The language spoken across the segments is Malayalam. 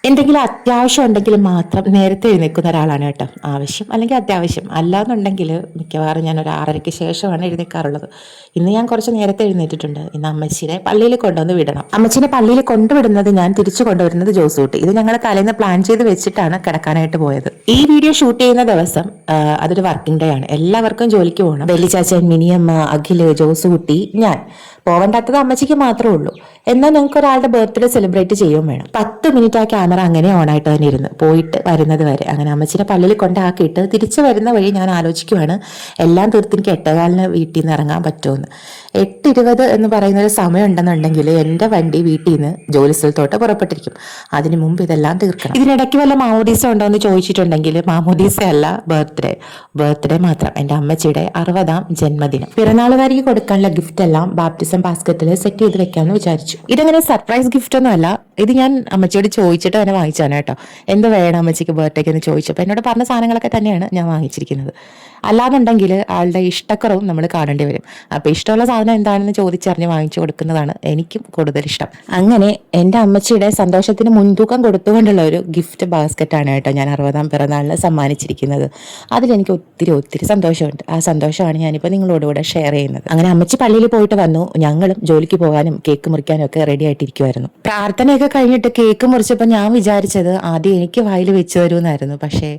എന്തെങ്കിലും അത്യാവശ്യം ഉണ്ടെങ്കിൽ മാത്രം നേരത്തെ എഴുന്നേൽക്കുന്ന ഒരാളാണ് കേട്ടോ. ആവശ്യം അല്ലെങ്കിൽ അത്യാവശ്യം, അല്ലാന്നുണ്ടെങ്കിൽ മിക്കവാറും ഞാൻ ഒരു 6:30 ശേഷമാണ് എഴുന്നേൽക്കാറുള്ളത്. ഇന്ന് ഞാൻ കുറച്ച് നേരത്തെ എഴുന്നേറ്റിട്ടുണ്ട്. ഇന്ന് അമ്മച്ചിനെ പള്ളിയിൽ കൊണ്ടുവന്ന് വിടണം. അമ്മച്ചിനെ പള്ളിയിൽ കൊണ്ടുവിടുന്നത് ഞാൻ തിരിച്ചു കൊണ്ടുവരുന്നത് ജോസൂട്ടി. ഇത് ഞങ്ങൾ തലേന്ന് പ്ലാൻ ചെയ്ത് വെച്ചിട്ടാണ് കിടക്കാനായിട്ട് പോയത്. ഈ വീഡിയോ ഷൂട്ട് ചെയ്യുന്ന ദിവസം അതൊരു വർക്കിംഗ് ഡേ ആണ്. എല്ലാവർക്കും ജോലിക്ക് പോകണം. വെള്ളിച്ചാച്ചൻ, മിനിയമ്മ, അഖില്, ജോസൂട്ടി, ഞാൻ. പോകണ്ടാത്തത് അമ്മച്ചിക്ക് മാത്രമേ ഉള്ളൂ. എന്നാൽ ഞങ്ങൾക്ക് ഒരാളുടെ ബർത്ത്ഡേ സെലിബ്രേറ്റ് ചെയ്യുകയും വേണം. 10 മിനിറ്റ് ആ ക്യാമറ അങ്ങനെ ഓണായിട്ട് തന്നെ ഇരുന്ന് പോയിട്ട് വരുന്നത് വരെ. അങ്ങനെ അമ്മച്ചിനെ പള്ളിയിൽ കൊണ്ടാക്കിയിട്ട് തിരിച്ചു വരുന്ന വഴി ഞാൻ ആലോചിക്കുവാണ്, എല്ലാം തീർത്ത് എനിക്ക് 8:15 വീട്ടിൽ നിന്ന് ഇറങ്ങാൻ പറ്റുമെന്ന്. 8:20 എന്ന് പറയുന്ന ഒരു സമയം ഉണ്ടെന്നുണ്ടെങ്കിൽ എൻ്റെ വണ്ടി വീട്ടിൽ നിന്ന് ജോലി സ്ഥലത്തോട്ട് പുറപ്പെട്ടിരിക്കും. അതിന് മുമ്പ് ഇതെല്ലാം തീർക്കണം. ഇതിനിടയ്ക്ക് വല്ല മാമോദീസ ഉണ്ടോ എന്ന് ചോദിച്ചിട്ടുണ്ടെങ്കിൽ മാമോദീസ അല്ല, ബർത്ത്ഡേ മാത്രം. എൻ്റെ അമ്മച്ചിയുടെ 60ാം ജന്മദിനം. പിറന്നാളുകാരിക്ക് കൊടുക്കാനുള്ള ഗിഫ്റ്റ് എല്ലാം ബാപ്റ്റിസം ബാസ്ക്കറ്റിൽ സെറ്റ് ചെയ്ത് വെക്കാമെന്ന് വിചാരിച്ചു. ഇതങ്ങനെ സർപ്രൈസ് ഗിഫ്റ്റ് ഒന്നും അല്ല. ഇത് ഞാൻ അമ്മച്ചിയോട് ചോദിച്ചിട്ട് തന്നെ വാങ്ങിച്ചാണ് കേട്ടോ. എന്ത് വേണം അമ്മച്ചിക്ക് ബർത്ത്ഡേക്ക് എന്ന് ചോദിച്ചപ്പോൾ എന്നോട് പറഞ്ഞ സാധനങ്ങളൊക്കെ തന്നെയാണ് ഞാൻ വാങ്ങിച്ചിരിക്കുന്നത്. അല്ലാന്നുണ്ടെങ്കിൽ ആളുടെ ഇഷ്ടക്കുറവും നമ്മൾ കാണേണ്ടി വരും. അപ്പോൾ ഇഷ്ടമുള്ള സാധനം എന്താണെന്ന് ചോദിച്ചറിഞ്ഞ് വാങ്ങിച്ചു കൊടുക്കുന്നതാണ് എനിക്കും കൂടുതൽ ഇഷ്ടം. അങ്ങനെ എൻ്റെ അമ്മച്ചിയുടെ സന്തോഷത്തിന് മുൻതൂക്കം കൊടുത്തുകൊണ്ടുള്ള ഒരു ഗിഫ്റ്റ് ബാസ്ക്കറ്റാണ് കേട്ടോ ഞാൻ 60ാം പിറന്നാളിന് സമ്മാനിച്ചിരിക്കുന്നത്. അതിലെനിക്ക് ഒത്തിരി സന്തോഷമുണ്ട്. ആ സന്തോഷമാണ് ഞാനിപ്പോൾ നിങ്ങളോടുകൂടെ ഷെയർ ചെയ്യുന്നത്. അങ്ങനെ അമ്മച്ചി പള്ളിയിൽ പോയിട്ട് വന്നു. ഞങ്ങളും ജോലിക്ക് പോകാനും കേക്ക് മുറിക്കാനും ഒക്കെ റെഡി ആയിട്ടിരിക്കുമായിരുന്നു. പ്രാർത്ഥനയൊക്കെ കഴിഞ്ഞിട്ട് കേക്ക് മുറിച്ചപ്പോൾ ഞാൻ വിചാരിച്ചത് ആദ്യം എനിക്ക് വായിൽ വെച്ച് തരുമെന്നായിരുന്നു. പക്ഷേ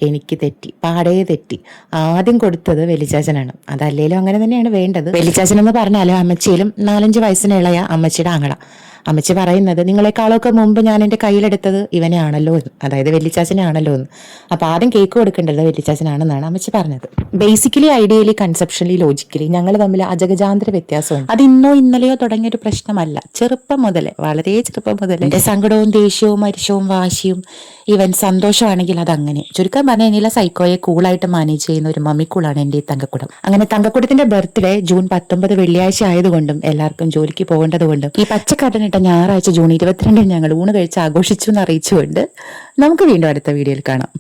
എനിക്ക് തെറ്റി, പാടേ തെറ്റി. ആദ്യം കൊടുത്തത് വെല്ലിച്ചാച്ചനാണ്. അതല്ലേലും അങ്ങനെ തന്നെയാണ് വേണ്ടത്. വെല്ലിച്ചാച്ചൻ എന്ന് പറഞ്ഞാലും അമ്മച്ചിയിലും 4-5 വയസ്സിന് ഇളയ അമ്മച്ചിയുടെ ആങ്ങള. അമ്മച്ചി പറയുന്നത് നിങ്ങളെക്കാളൊക്കെ മുമ്പ് ഞാൻ എൻ്റെ കയ്യിലെടുത്തത് ഇവനെ ആണല്ലോ എന്ന്, അതായത് വെല്ലിച്ചാച്ചനെ ആണല്ലോ എന്ന്. അപ്പോൾ ആദ്യം കേക്ക് കൊടുക്കേണ്ടത് വെല്ലിച്ചാച്ചനാണെന്നാണ് അമ്മച്ചി പറഞ്ഞത്. ബേസിക്കലി, ഐഡിയലി, കൺസെപ്ഷനലി, ലോജിക്കലി ഞങ്ങൾ തമ്മിൽ അജഗജാന്തര വ്യത്യാസമുണ്ട്. അത് ഇന്നോ ഇന്നലെയോ തുടങ്ങിയൊരു പ്രശ്നമല്ല. ചെറുപ്പം മുതലേ, വളരെ ചെറുപ്പം മുതലേ എൻ്റെ സങ്കടവും ദേഷ്യവും അരിശവും വാശിയും ഇവൻ സന്തോഷമാണെങ്കിൽ അതങ്ങനെ. ചുരുക്കം പറഞ്ഞാൽ എന്നിലെ സൈക്കോയെ കൂളായിട്ട് മാനേജ് ചെയ്യുന്ന ഒരു മമ്മിക്കൂളാണ് എൻ്റെ ഈ തങ്കക്കുടം. അങ്ങനെ തങ്കക്കുടത്തിന്റെ ബർത്ത്ഡേ ജൂൺ 19 വെള്ളിയാഴ്ച ആയതുകൊണ്ടും എല്ലാവർക്കും ജോലിക്ക് പോകേണ്ടത് കൊണ്ടും ഈ പച്ചക്കടനിട്ട ഞായറാഴ്ച ജൂൺ 22 ഞങ്ങൾ ഊണ് കഴിച്ച് ആഘോഷിച്ചു എന്ന് അറിയിച്ചുകൊണ്ട് നമുക്ക് വീണ്ടും അടുത്ത വീഡിയോയിൽ കാണാം.